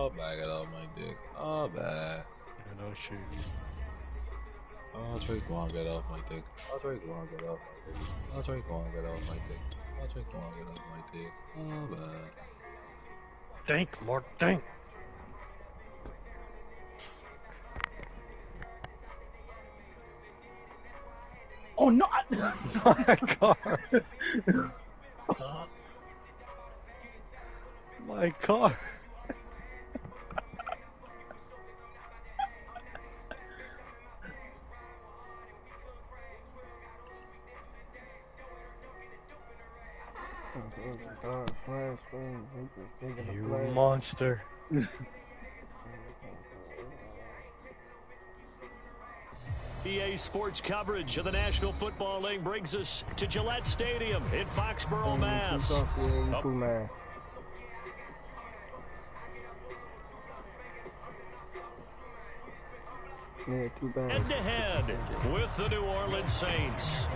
Oh, bag it off my dick. Oh, bad. Yeah, no shit. Oh, Traquan, get off my dick. Oh, Traquan, get off my dick. Oh, Traquan, get off my dick. Oh, Traquan, get off my dick. Oh, bad. Think, Mark, think. Oh no! My car. My car. You monster. EA Sports coverage of the National Football League brings us to Gillette Stadium in Foxborough, Mass. Head-to-head with the New Orleans Saints.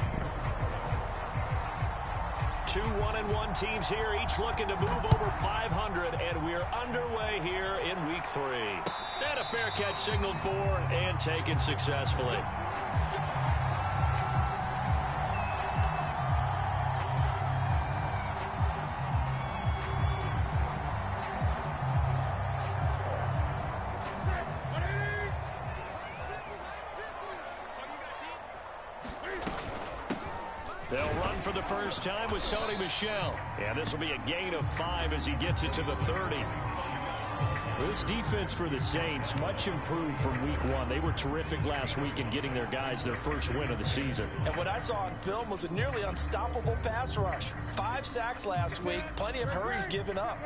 Two 1-1 teams here, each looking to move over 500, and we're underway here in Week 3. And a fair catch signaled for and taken successfully. They'll run for the first time with Sony Michel. And this will be a gain of 5 as he gets it to the 30. This defense for the Saints, much improved from Week 1. They were terrific last week in getting their guys their first win of the season. And what I saw on film was a nearly unstoppable pass rush. 5 sacks last week, plenty of hurries given up.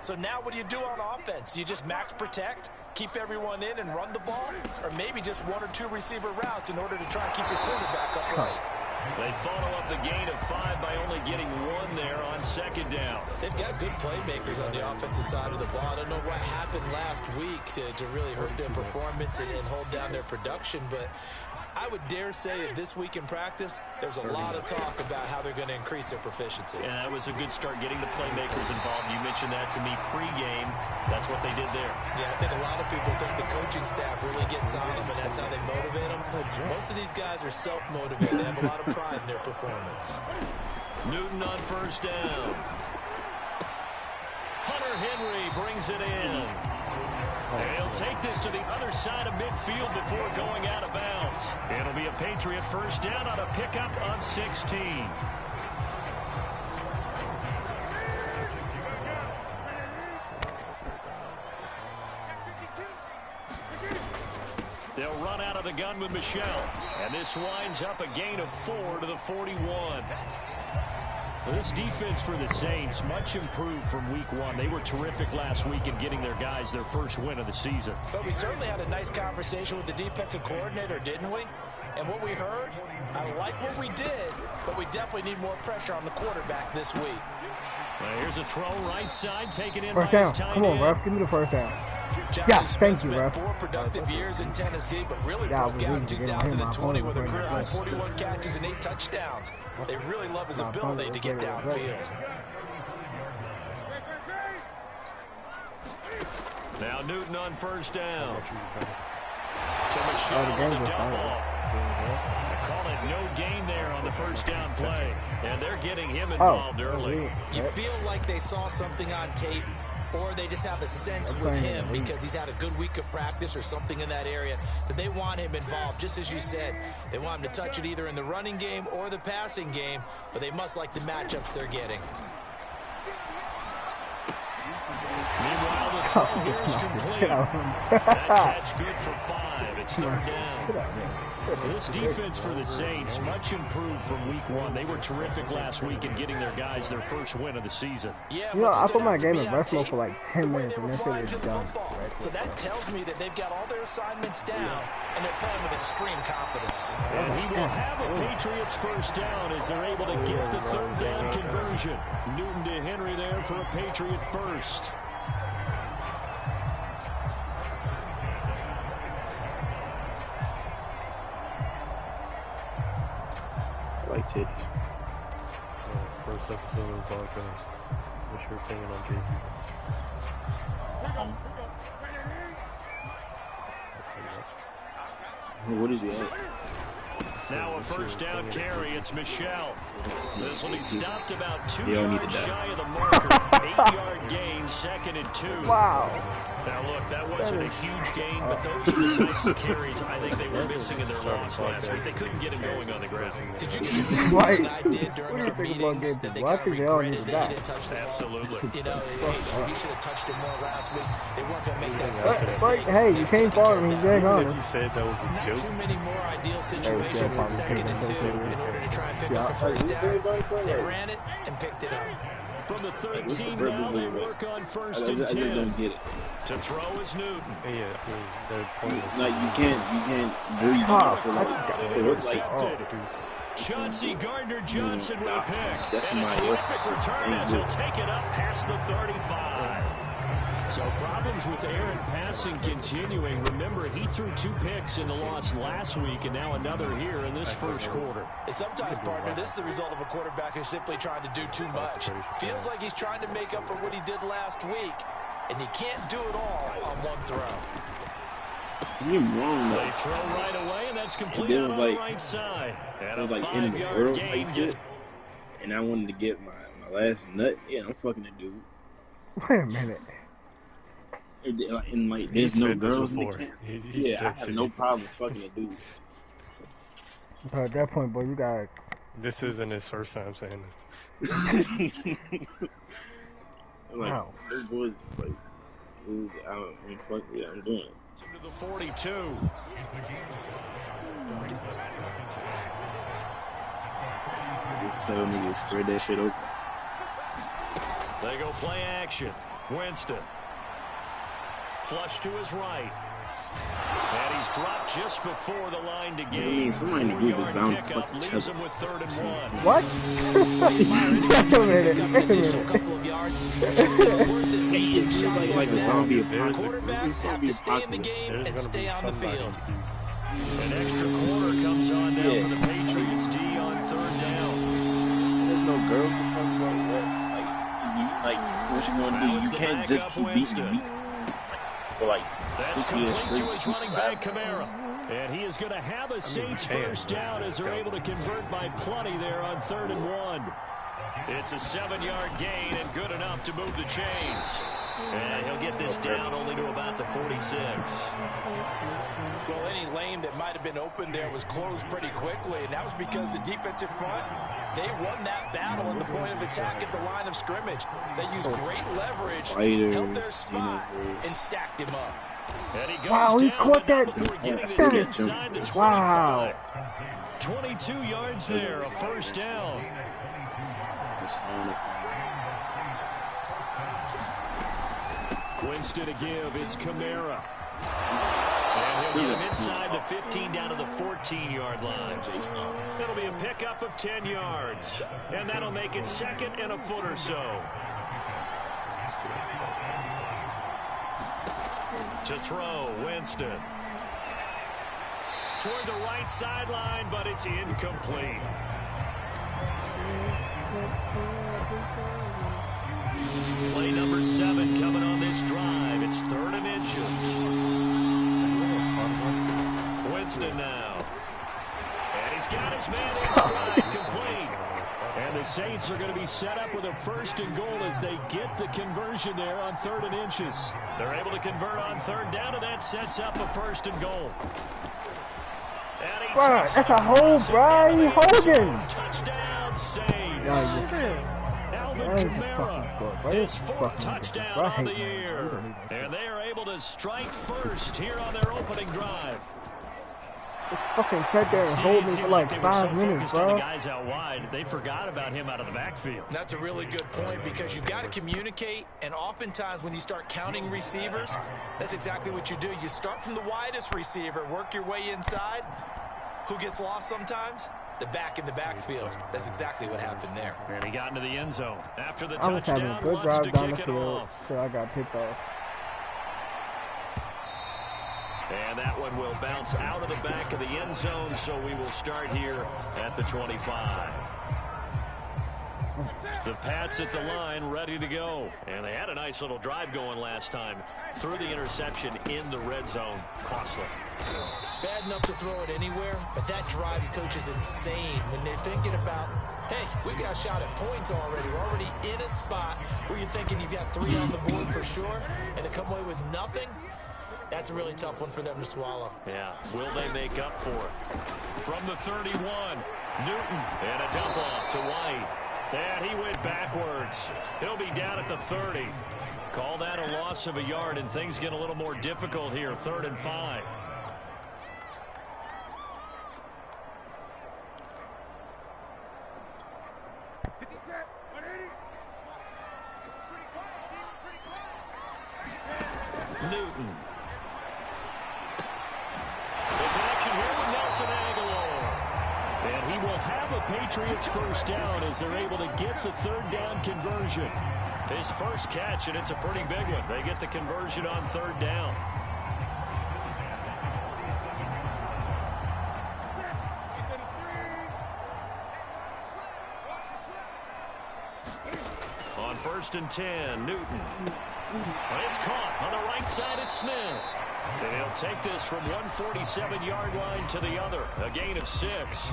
So now what do you do on offense? You just max protect, keep everyone in and run the ball? Or maybe just 1 or 2 receiver routes in order to try and keep your quarterback upright? They follow up the gain of 5 by only getting 1 there on second down. They've got good playmakers on the offensive side of the ball. I don't know what happened last week to really hurt their performance and hold down their production, but I would dare say that this week in practice, there's a lot of talk about how they're going to increase their proficiency. And that was a good start getting the playmakers involved. You mentioned that to me pre-game. That's what they did there. Yeah, I think a lot of people think the coaching staff really gets on them, and that's how they motivate them. Most of these guys are self-motivated. They have a lot of pride in their performance. Newton on first down. Hunter Henry brings it in. He'll take this to the other side of midfield before going out of bounds. It'll be a Patriot first down on a pickup of 16. They'll run out of the gun with Michel. And this winds up a gain of 4 to the 41. This defense for the Saints, much improved from Week 1. They were terrific last week in getting their guys their first win of the season. But we certainly had a nice conversation with the defensive coordinator, didn't we? And what we heard, I like what we did, but we definitely need more pressure on the quarterback this week. Well, here's a throw right side, taken in First by down. his tight Come on, end. ref. Give me the first down. Yeah, thank you, ref. 4 productive years in Tennessee, but really broke out in 2020 with a career-high 41 catches and 8 touchdowns. They really love his ability to get downfield. Now Newton on first down. To Michel on the dump off. I call it no gain there on the first down play. And they're getting him involved early. You feel like they saw something on tape, or they just have a sense with him because he's had a good week of practice or something in that area that they want him involved. Just as you said, they want him to touch it either in the running game or the passing game, but they must like the matchups they're getting. Meanwhile, the throw here is complete. That catch good for 5. It's third down. This defense for the Saints, much improved from Week 1. They were terrific last week in getting their guys their first win of the season. Yeah, you know, I put my game in Buffalo for like 10 minutes and this shit is done. So that tells me that they've got all their assignments down and they're playing with extreme confidence. And he will have a Patriots first down as they're able to get the third down conversion. Newton to Henry there for a Patriot first. Like titties. First episode of the podcast. What's your opinion on JP? What is he at? Now a first down carry. It's Michelle. This will be stopped about 2 They don't need yards to die. shy of the marker. 8-yard gain, 2nd and 2. Wow. Now, look, that wasn't a huge gain, but those are the types of carries I think they were missing in their loss last week. They couldn't get him going on the ground. Did you get the same Why? thing I did during our meetings that they kind of regretted that he didn't touch the ball? Absolutely. You know, he should have touched it more last week. They weren't going to make that same mistake. Hey, you can't fall him. He's dead You on. said that was a Not joke. too many more ideal situations in 2nd and 2 in order to try and pick up the first down. They ran it and picked it up. From the 13 now, they work on 1st I and just 10. don't get it. To throw is Newton. Yeah, they're pointless. Like you can't breathe. So it looks like Chauncey Gardner-Johnson with a pick. That's And a somebody terrific else's. return as he'll take it up past the 35. So problems with Aaron passing continuing. Remember, he threw 2 picks in the loss last week, and now another here in this first quarter. And sometimes, partner, this is the result of a quarterback who's simply trying to do too much. Feels like he's trying to make up for what he did last week, and he can't do it all on one throw. you're wrong They though. throw right away, and that's complete And out then on it was the like- right side. And It was a like in the 5-yard world gain. type shit, and I wanted to get my last nut. Yeah, I'm fucking the dude. Wait a minute. And like, He there's no said this girls in the before. camp. He's Yeah, I dead have no serious. problem fucking a dude. But at that point, boy, you got. This isn't his first time saying this. Like, Wow. those boys, like, dude, I'm fucking, yeah, I'm doing it. To the 42. Just tell niggas spread that shit open. They go play action. Winston. Flush to his right. And he's dropped just before the line to gain. somebody in the group is 4-yard bound to pickup fuck each leaves other. him with 3rd and 1. What? Wait a minute. Pick up an Wait a additional minute. couple of yards. It's not worth it when you take shots Like like a that. zombie There's- Quarterbacks have to stay in the game There's and gonna stay be on the somebody. field. An extra quarter comes on now Yeah. for the Patriots D on 3rd down. There's no girls to fuck about that. Like, what you gonna do? Now it's You the can't just backup keep Winston. beating for like That's 6 years complete to straight. his running back, Kamara. And he is going to have a Saints first down as they're able to convert by plenty there on 3rd and 1. It's a 7-yard gain and good enough to move the chains. And he'll get this down only to about the 46. Well, any lane that might have been open there was closed pretty quickly, and that was because the defensive front, they won that battle at the point of attack at the line of scrimmage. They used great leverage, held their spot, and stacked him up. And he goes Wow, he down, caught but not that. before getting us That- inside the 25. Wow. 22 yards there, a first down. Winston to give, it's Kamara. And he'll get him inside the 15 down to the 14-yard line. That'll be a pickup of 10 yards. And that'll make it 2nd and a foot or so. To throw, Winston. Toward the right sideline, but it's incomplete. Play number 7 coming on this drive. It's 3rd and inches. Winston now. And he's got his man in stride, complete. And the Saints are going to be set up with a 1st and goal as they get the conversion there on 3rd and inches. They're able to convert on 3rd down, and that sets up a 1st and goal. And he Bruh, takes that's the a hold, pass bruh. into He the end zone. holding. Touchdown, Saints. Yeah, Alvin That is a Kamara, fucking score, bro. his It's 4th fucking touchdown ridiculous. I on the hate that. year. You don't need that And they are able to strike first here on their opening drive. Fucking sat there and hold me Seemed for like they were 5 so minutes, focused on the bro. guys out wide, they forgot about him out of the backfield. That's a really good point because you've got to communicate, and oftentimes when you start counting receivers, that's exactly what you do. You start from the widest receiver, work your way inside. Who gets lost sometimes? The back in the backfield. That's exactly what happened there. And he got into the end zone. After the I was having touchdown, a good wants to drive down the kick it field off. till I got picked off. And that one will bounce out of the back of the end zone, so we will start here at the 25. The Pats at the line, ready to go. And they had a nice little drive going last time. Threw the interception in the red zone. Costly. bad enough to throw it anywhere, but that drives coaches insane when they're thinking about, hey, we got a shot at points already. We're already in a spot where you're thinking you've got 3 on the board for sure, and to come away with nothing, that's a really tough one for them to swallow. Yeah, will they make up for it? From the 31, Newton, and a dump off to White. And he went backwards. He'll be down at the 30. Call that a loss of a yard, and things get a little more difficult here, 3rd and 5. Newton. The connection here with Nelson Aguilar. And he will have a Patriots first down as they're able to get the 3rd down conversion. His first catch, and it's a pretty big one. They get the conversion on 3rd down. On 1st and 10, Newton. It's caught on the right side at Smith. And he'll take this from 147-yard line to the other. A gain of 6.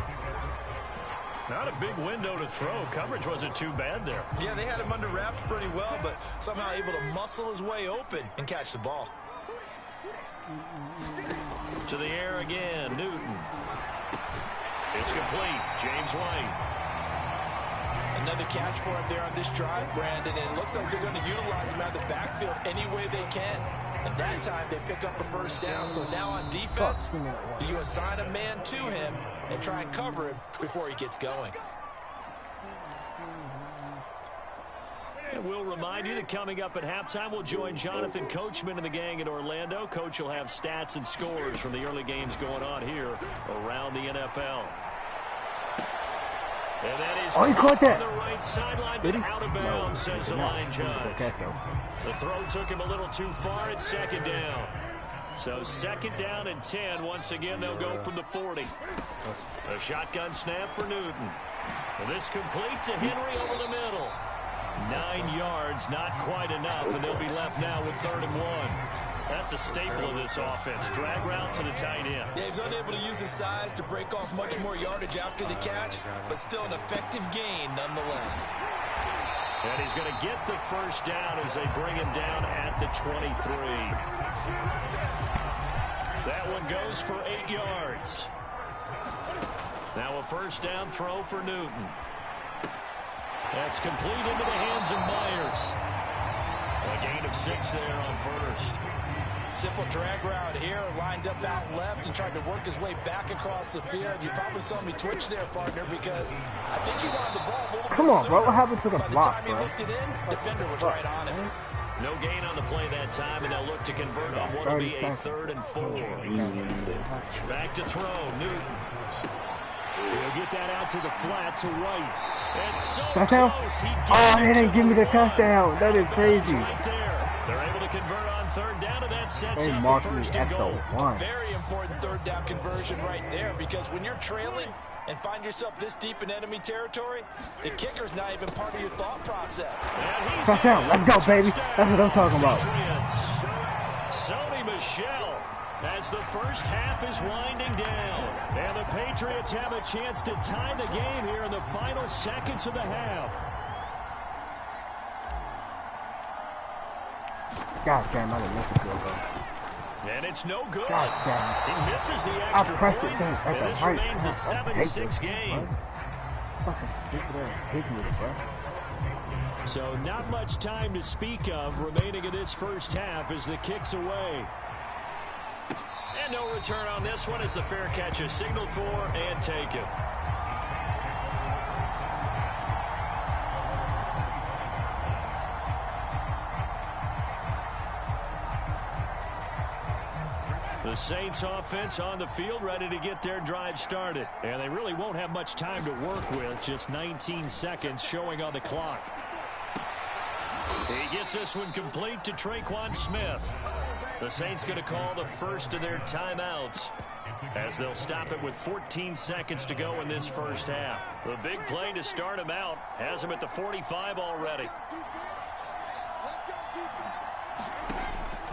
Not a big window to throw. Coverage wasn't too bad there. Yeah, they had him under wraps pretty well, but somehow able to muscle his way open and catch the ball. To the air again, Newton. It's complete. James White. Another catch for him there on this drive, Brandon, and it looks like they're going to utilize him out of the backfield any way they can. And that time they pick up a first down. So now on defense, you assign a man to him and try and cover him before he gets going. And we'll remind you that coming up at halftime, we'll join Jonathan Coachman and the gang in Orlando. Coach will have stats and scores from the early games going on here around the NFL. And that is caught that on the right sideline, but out of bounds, says the line judge. The throw took him a little too far at 2nd down. So 2nd down and 10. Once again, they'll go from the 40. A shotgun snap for Newton. And this complete to Henry over the middle. 9 yards, not quite enough, and they'll be left now with 3rd and 1. That's a staple of this offense. Drag route to the tight end. Yeah, he's unable to use his size to break off much more yardage after the catch, but still an effective gain nonetheless. And he's going to get the first down as they bring him down at the 23. That one goes for 8 yards. Now a first down throw for Newton. That's complete into the hands of Myers. A gain of 6 there on 1st. Simple drag route here, lined up out left and tried to work his way back across the field. You probably saw me twitch there, partner, because I think he wanted the ball a little bit Come on, sooner. bro. What happened to the By block, the time bro? he looked it in, defender was right on it. No gain on the play that time, and they'll look to convert on what will be a 3rd and 4. Back to throw, Newton. He'll get that out to the flat to White. It's so Touchdown? close. He Oh, they didn't give me the touchdown. That is crazy. Right there. They're able to convert on 3rd down, and that sets They up the marked me 1st at and the goal. 1. Very important 3rd down conversion right there, because when you're trailing and find yourself this deep in enemy territory, the kicker's not even part of your thought process. And he's Touchdown. in. Let's go, baby. That's what I'm talking about. Patriots. Sony Michel as the first half is winding down. And the Patriots have a chance to tie the game here in the final seconds of the half. God damn, I didn't miss the field goal. And it's no good. God damn. He misses the I extra pressed point, it at and the this right remains a time. 7-6 game. Fucking stupid ass picnic, bro. So not much time to speak of remaining in this first half as the kick's away. And no return on this one as the fair catch is signaled for and taken. The Saints offense on the field ready to get their drive started. And they really won't have much time to work with. Just 19 seconds showing on the clock. He gets this one complete to Traquan Smith. The Saints going to call the first of their timeouts as they'll stop it with 14 seconds to go in this first half. The big play to start him out has him at the 45 already.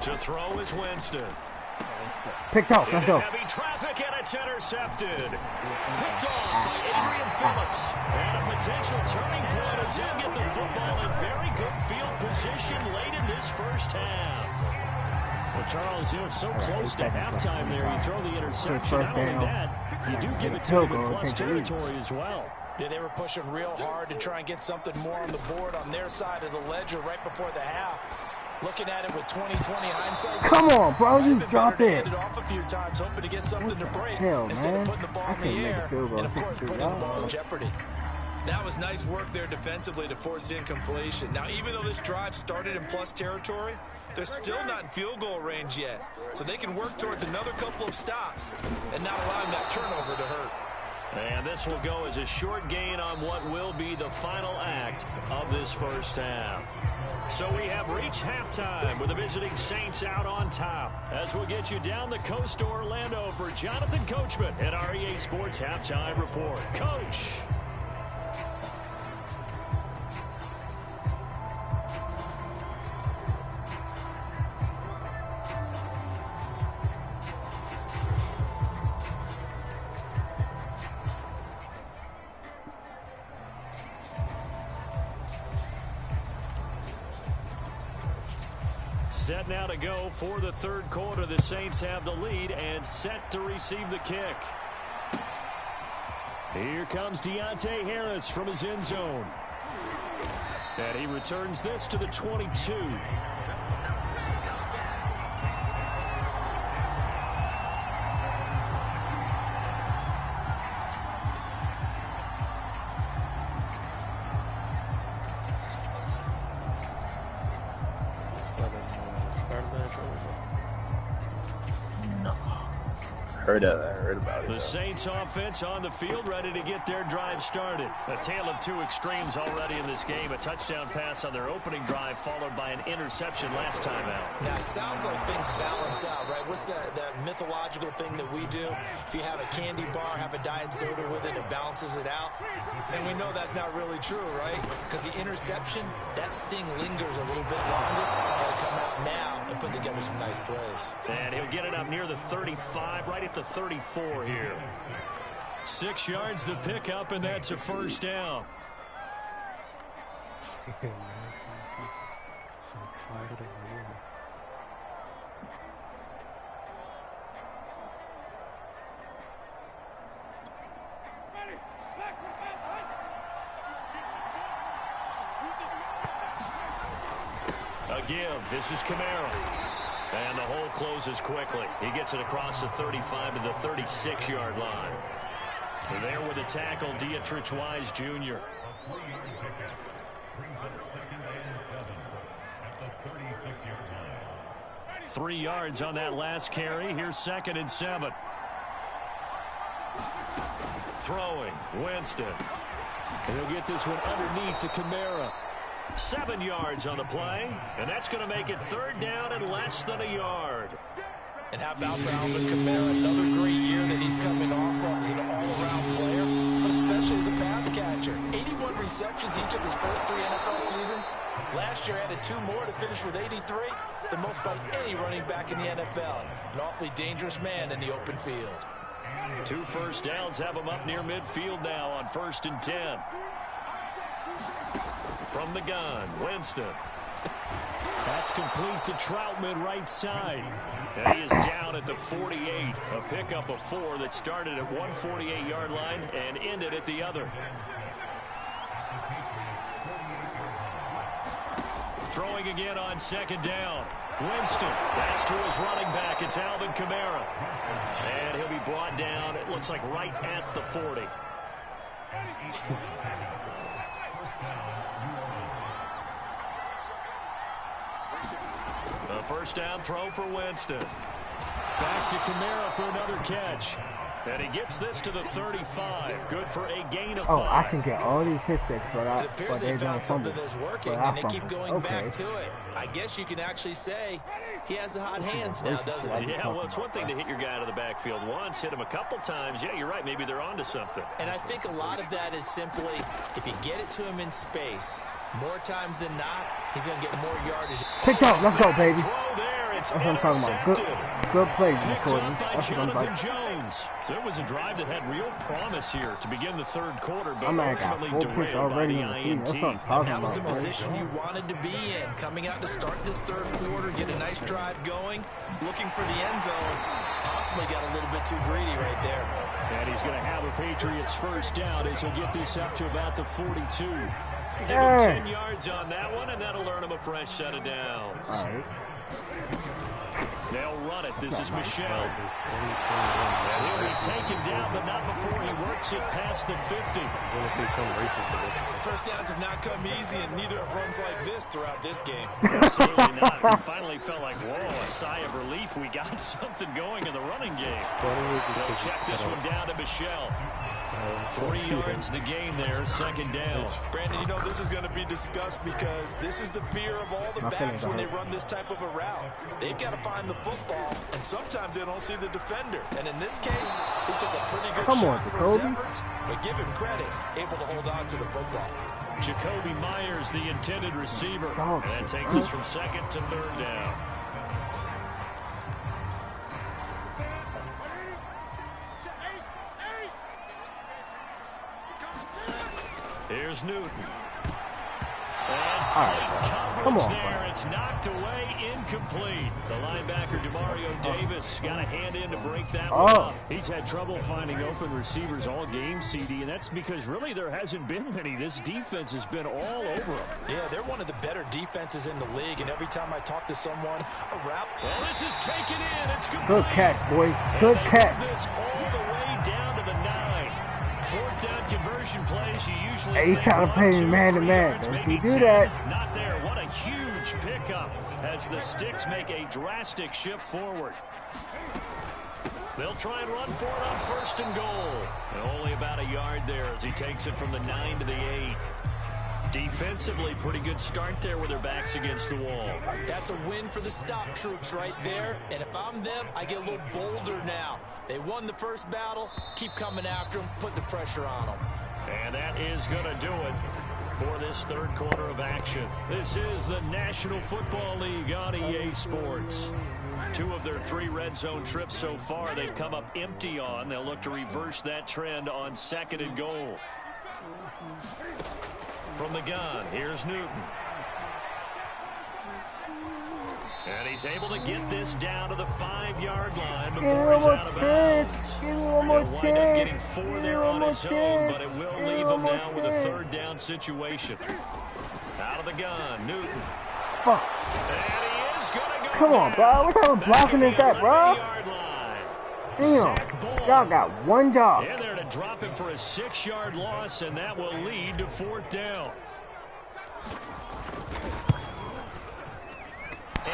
To throw is Winston. Picked off. Let's go. Heavy traffic, and it's intercepted. Picked off by Adrian Phillips. And a potential turning point as they'll get the football in very good field position late in this first half. Well, Charles, you're so close to halftime there. You throw the interception. Not only that, you do give it to them in plus territory as well. Yeah, they were pushing real hard to try and get something more on the board on their side of the ledger right before the half. Looking at it with 20/20 hindsight. Come on, bro. You dropped it. Handed off a few times, hoping to get something to break instead of putting the ball in the air and, of course, putting the ball in jeopardy. That was nice work there defensively to force incompletion. Now, even though this drive started in plus territory, they're still not in field goal range yet. So they can work towards another couple of stops and not allowing that turnover to hurt. And this will go as a short gain on what will be the final act of this first half. So we have reached halftime with the visiting Saints out on top. As we'll get you down the coast to Orlando for Jonathan Coachman at our EA Sports Halftime Report. Coach. Set now to go for the third quarter. The Saints have the lead and set to receive the kick. Here comes Deontay Harris from his end zone. And he returns this to the 22. I heard about it. The Saints offense on the field, ready to get their drive started. A tale of two extremes already in this game. A touchdown pass on their opening drive, followed by an interception last time out. Now, it sounds like things balance out, right? What's that mythological thing that we do? If you have a candy bar, have a diet soda with it, it balances it out. And we know that's not really true, right? Because the interception, that sting lingers a little bit longer. Got to come out now and put together some nice plays. And he'll get it up near the 35, right at the 34 here. 6 yards the pickup, and that's a first down. A give. This is Kamara. And the hole closes quickly. He gets it across the 35 to the 36-yard line. There with the tackle, Dietrich Wise Jr. Three yards on that last carry. Here's 2nd and 7. Throwing, Winston. And he'll get this one underneath to Kamara. 7 yards on the play, and that's going to make it 3rd down and less than a yard. And how about for Alvin Kamara? Another great year that he's coming off of as an all-around player, but especially as a pass catcher. 81 receptions each of his first 3 NFL seasons. Last year added 2 more to finish with 83, the most by any running back in the NFL. An awfully dangerous man in the open field. 2 first downs have him up near midfield now on 1st and 10. From the gun, Winston. That's complete to Troutman, right side. And he is down at the 48. A pickup of 4 that started at 148-yard line and ended at the other. Throwing again on 2nd down. Winston. That's to his running back. It's Alvin Kamara. And he'll be brought down, it looks like right at the 40. A first down throw for Winston. Back to Kamara for another catch. And he gets this to the 35. Good for a gain of 5. Oh, I can get all these hits for that. It appears they found something that's working, and they keep going back to it. I guess you can actually say he has the hot hands now, doesn't he? Yeah, well, it's one thing to hit your guy out of the backfield once, hit him a couple times. Yeah, you're right. Maybe they're onto something. And I think a lot of that is simply if you get it to him in space, more times than not, he's going to get more yardage. Picked up. Let's go, baby. Throw there, and It's That's what I'm talking about. intercepted. Good plays, Picked Jordan. up by That's what I'm Jonathan about. Jones. So it was a drive that had real promise here to begin the third quarter, but I'm at ultimately 4 picks derailed by already the in the season. INT. That's what I'm And talking that was the about, bro. position you wanted to be in. Coming out to start this third quarter, get a nice drive going, looking for the end zone. Possibly got a little bit too greedy right there. And he's going to have a Patriots first down as he'll get this up to about the 42. Give Yeah. him 10 yards on that one, and that'll earn him a fresh set of downs. All right. They'll run it. This is Michelle. And he'll be taken down, but not before he works it past the 50. First downs have not come easy, and neither have runs like this throughout this game. Absolutely not. We finally felt like, whoa, a sigh of relief. We got something going in the running game. They'll check this one down to Michelle. 3 yards the gain there, second down. Brandon, you know this is going to be discussed because this is the fear of all the backs when they run this type of a route. They've got to find the football, and sometimes they don't see the defender. And in this case, he took a pretty good shot for his efforts, but give him credit, able to hold on to the football. Jacoby Myers, the intended receiver. And that takes us from second to third down. Here's Newton. And tight coverage there. It's knocked away, incomplete. The linebacker, Demario Davis, got a hand in to break that one up. He's had trouble finding open receivers all game, CD, and that's because really there hasn't been many. This defense has been all over them. Yeah, they're one of the better defenses in the league, and every time I talk to someone, a route. Well, this is taken in. It's complete. Good catch, boys. Good catch. This all the way down to the 9. Fourth down conversion plays, you usually Hey, he's trying to play man-to-man. If you do that. Not there. What a huge pickup as the Sticks make a drastic shift forward. They'll try and run for it on first and goal. And only about a yard there as he takes it from the 9 to the 8. Defensively, pretty good start there with their backs against the wall. That's a win for the stop troops right there. And if I'm them, I get a little bolder now. They won the first battle. Keep coming after them. Put the pressure on them. And that is going to do it for this third quarter of action. This is the National Football League on EA Sports. 2 of their 3 red zone trips so far they've come up empty on. They'll look to reverse that trend on second and goal. From the gun, here's Newton. And he's able to get this down to the 5-yard line before he's out of bounds. He'll wind up getting 4 there on his own, but it will leave him now with a third down situation. Out of the gun, Newton. Fuck. And he is going to go. Come on, bro. What type of blocking is that, bro? Damn. Y'all got one job. And they're to drop him for a 6-yard loss, and that will lead to fourth down.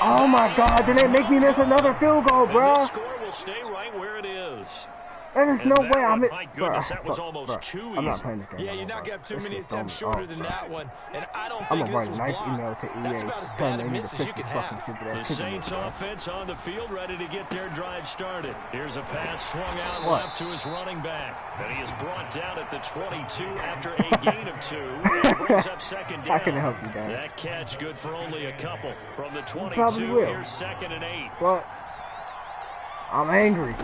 Oh my God! Did they make me miss another field goal, bro? And this score will stay right where it is. There's no way I'm it. My goodness, that was almost too easy. I'm not playing this game. Yeah, you're not going to have too many attempts shorter than that one. And I don't I'm think gonna this write was a nice email blocked. to EA. That's about as bad a miss as you can have. The Saints offense on the field, ready to get their drive started. Here's a pass swung out left to his running back. And he is brought down at the 22 after a gain of 2. He brings up second down. I can help you guys. That catch good for only a couple. From the 22, here's second and 8. But I'm angry.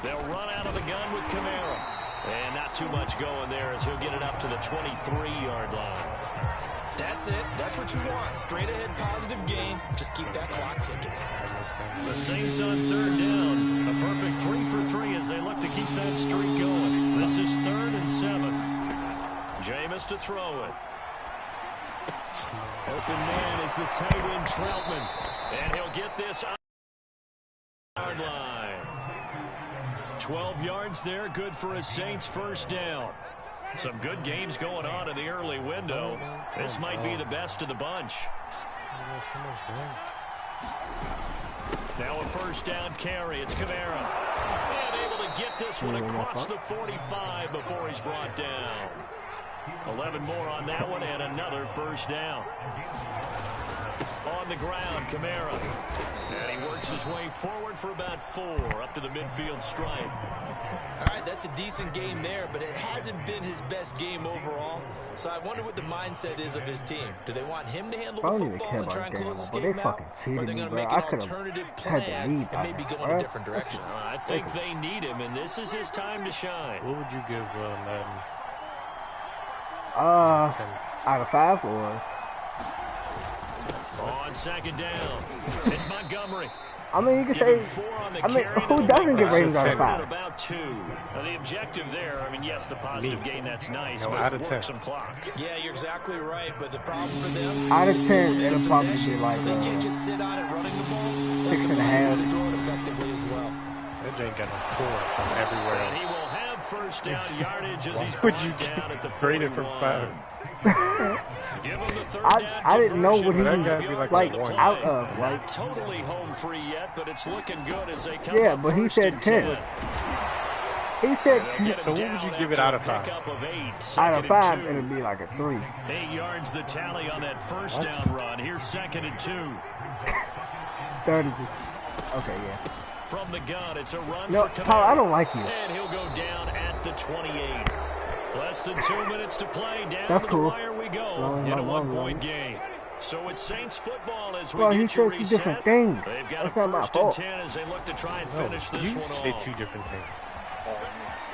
They'll run out of the gun with Kamara. And not too much going there as he'll get it up to the 23-yard line. That's it. That's what you want. Straight ahead positive gain. Just keep that clock ticking. The Saints on third down. A perfect 3 for 3 as they look to keep that streak going. This is 3rd and 7. Jameis to throw it. Open man is the tight end Troutman. And he'll get this on the yard line. 12 yards there, good for a Saints first down. Some good games going on in the early window. This might be the best of the bunch. Now a first down carry. It's Kamara. And able to get this one across the 45 before he's brought down. 11 more on that one and another first down. On the ground, Kamara. And he works his way forward for about 4 up to the midfield stripe. All right, that's a decent game there, but it hasn't been his best game overall. So I wonder what the mindset is of his team. Do they want him to handle the football and try and close this game out? Or are they going to make an alternative plan and maybe go in a different direction? I think they need him, and this is his time to shine. What would you give Madden? Out of 5 or? On second down, it's Montgomery. I mean, you can say, who doesn't get ratings out of 5? About 2. Now, the objective there, I mean, yes, the positive gain, that's nice, but out of work 10. some clock. Yeah, you're exactly right, but the problem for them Out of is 10, it'll probably be like so they can't just sit on it running the ball. 6.5. Throw it effectively as well. That ain't got a 4 from everywhere And he else. will have first down yardage as he's Would you brought down at the grade it 41. from 5? Give him the third down I didn't know what he That was gotta be like like a 1. out of. Not Like, totally home free yet, but it's looking good as they come yeah, up but he first said and 10. He said They'll get him So what down would you after give it a out of 5? pickup of 8, out second of 5, and 2. it'll be like a 3. 8 yards the tally on that first down run. Here's second and 2. 30. Okay, yeah. From the gun, it's a run No, for Paul, I Kamara. don't like you. And he'll go down at the 28. Less than 2 minutes to play. Down That's to cool. the wire we go Long, in a long, long, 1-point game. So it's Saints football as we Well, he get you said 2 different reset. things. They've got That's a not my first and fault. 10 as they look to try and No, finish this you one said off. 2 different things.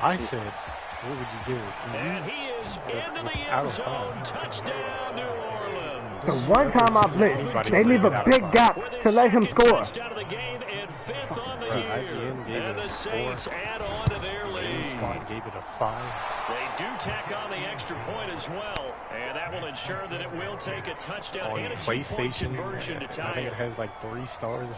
I said, what would you give it? And he is into the Out end of zone. 5. Touchdown, New Orleans. The one time I blitz, they leave a big gap With his to let him second score. touchdown of the game and 5th on the IGN year. gave And it the a Saints 4. add on to their lead. Spot gave it a 5. They do tack on the extra point as well, and that will ensure that it will take a touchdown On and a 2-point PlayStation, conversion to I tie think it. it has like 3 stars.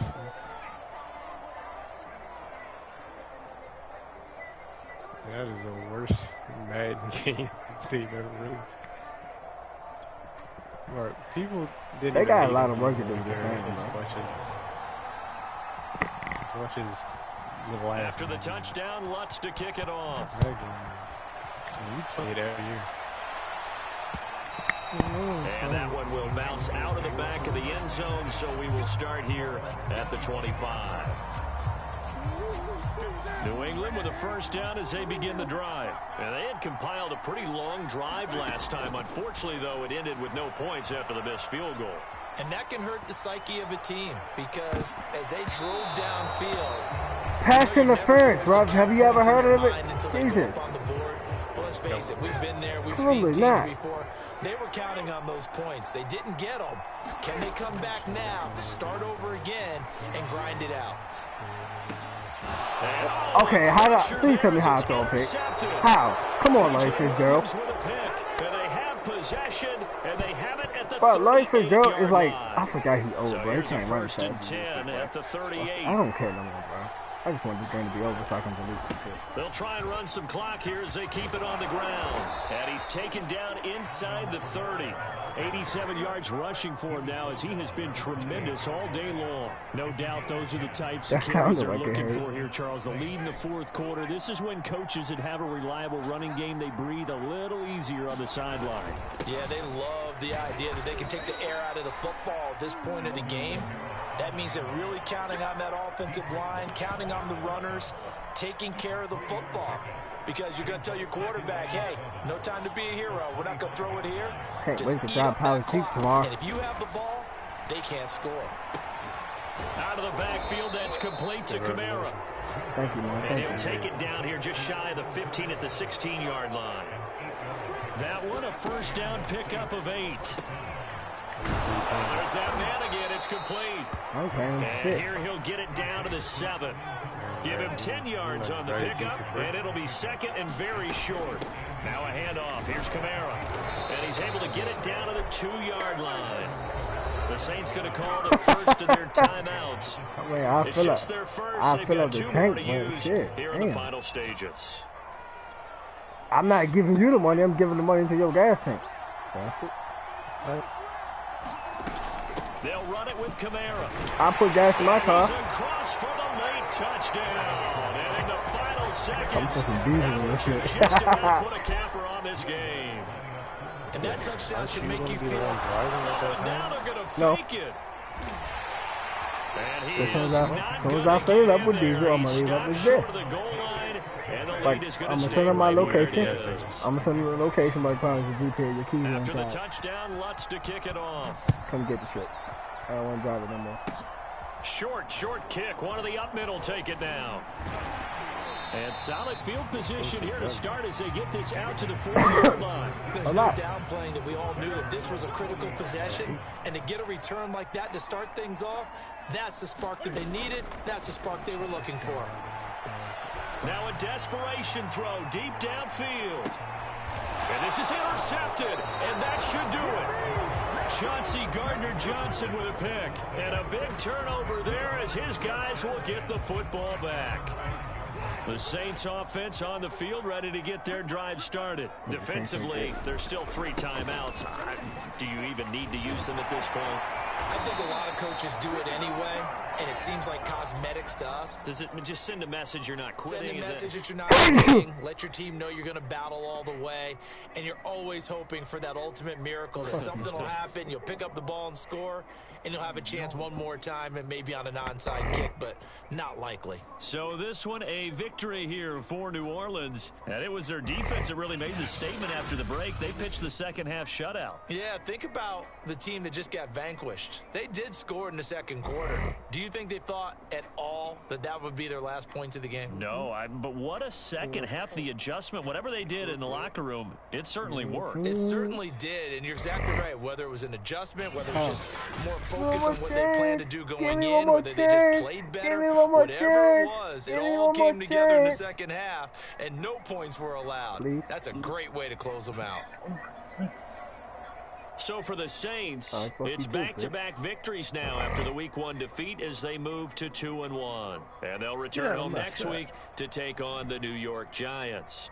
That is the worst Madden game they've ever released. Or people didn't They even got a hate lot him of work to do over with the there game, as bro. much as the last After the game. touchdown, Lutz to kick it off. That game, you play it every year. And that one will bounce out of the back of the end zone, so we will start here at the 25. New England with a first down as they begin the drive. And they had compiled a pretty long drive last time. Unfortunately, though, it ended with no points after the missed field goal. And that can hurt the psyche of a team because as they drove downfield, Pass interference, bro. Have you ever heard of it? Jesus. on the board. But let's face it, we've been there. We've Probably seen teams not. before. They were counting on those points. They didn't get them. Can they come back now, start over again, and grind it out? Okay, how do please tell me how I throw a pick. How? Come on, Larry Fitzgerald. With a pick, and they have possession, and they have it at the But Larry 38-yard Fitzgerald is like, line. I forgot he old, So bro. He here's a can't run first and fast. 10 at the 38. I don't care no more, bro. I just want this game to be over so I can delete this shit. They'll try and run some clock here as they keep it on the ground. And he's taken down inside the 30. 87 yards rushing for him now as he has been tremendous all day long. No doubt those are the types of That carries sounded they're like it looking hurt. for here, Charles. The lead in the fourth quarter. This is when coaches that have a reliable running game, they breathe a little easier on the sideline. Yeah, they love the idea that they can take the air out of the football at this point of the game. That means they're really counting on that offensive line, counting on the runners, taking care of the football. Because you're going to tell your quarterback, hey, no time to be a hero. We're not going to throw it here. Can't Just wait to eat drive up that Power Chief clock. tomorrow. And if you have the ball, they can't score. Out of the backfield, that's complete to Kamara. Thank you, man. And Thank he'll you. take it down here just shy of the 15 at the 16-yard line. That one a first down pickup of 8. There's that man again. It's complete. Okay, And shit. here he'll get it down to the 7. Give him 10 yards on the pickup, and it'll be second and very short. Now a handoff. Here's Kamara. And he's able to get it down to the 2-yard line. The Saints going to call the first of their timeouts. Wait, I It's fill just up. their first. I They've fill got up the 2 more tank, to man. use Shit. here in the Damn. final stages. I'm not giving you the money. I'm giving the money to your gas tank. That's it. They'll run it with Kamara. I put gas in my car. He's across for the late touchdown. And in the final I'm seconds, fucking diesel in this shit. just about put a capper on this game. And that touchdown should make you feel, driving like oh, that now now? they're going to No. fake it. And he As soon is as not I gonna set it get up in with there. Diesel, I'm He gonna leave up stops his short best. of the goal line, and the Like, lead is I'm going to gonna stay send him my right where it location. is. I'm gonna send him the location by the time the GPS. Your keys After the inside. touchdown, Lutz to kick it off. Come get the shit. I don't want to drive it no more. Short kick. One of the up middle take it down. And solid field position here to start as they get this out to the 40-yard line. There's no downplaying that we all knew that this was a critical possession, and to get a return like that to start things off, that's the spark that they needed. That's the spark they were looking for. Now a desperation throw deep downfield. And this is intercepted, and that should do it. Chauncey Gardner-Johnson with a pick. And a big turnover there as his guys will get the football back. The Saints offense on the field ready to get their drive started. Defensively, there's still 3 timeouts. Do you even need to use them at this point? I think a lot of coaches do it anyway, and it seems like cosmetics to us. Does it just send a message you're not quitting? Send a message that you're not quitting. Let your team know you're going to battle all the way, and you're always hoping for that ultimate miracle that something will happen, you'll pick up the ball and score, and you'll have a chance one more time and maybe on an onside kick, but not likely. So this one a victory here for New Orleans, and it was their defense that really made the statement after the break. They pitched the second half shutout. Yeah, think about the team that just got vanquished. They did score in the second quarter. Do you think they thought at all that that would be their last points of the game? No, but what a second half. The adjustment, whatever they did in the locker room, it certainly worked. It certainly did, and you're exactly right. Whether it was an adjustment, whether it was just more focus on what they planned to do going in, whether they just played better, whatever it was, it all came together in the second half, and no points were allowed. That's a great way to close them out. So for the Saints, it's back-to-back victories now after the Week 1 defeat as they move to 2-1. And they'll return home next week to take on the New York Giants.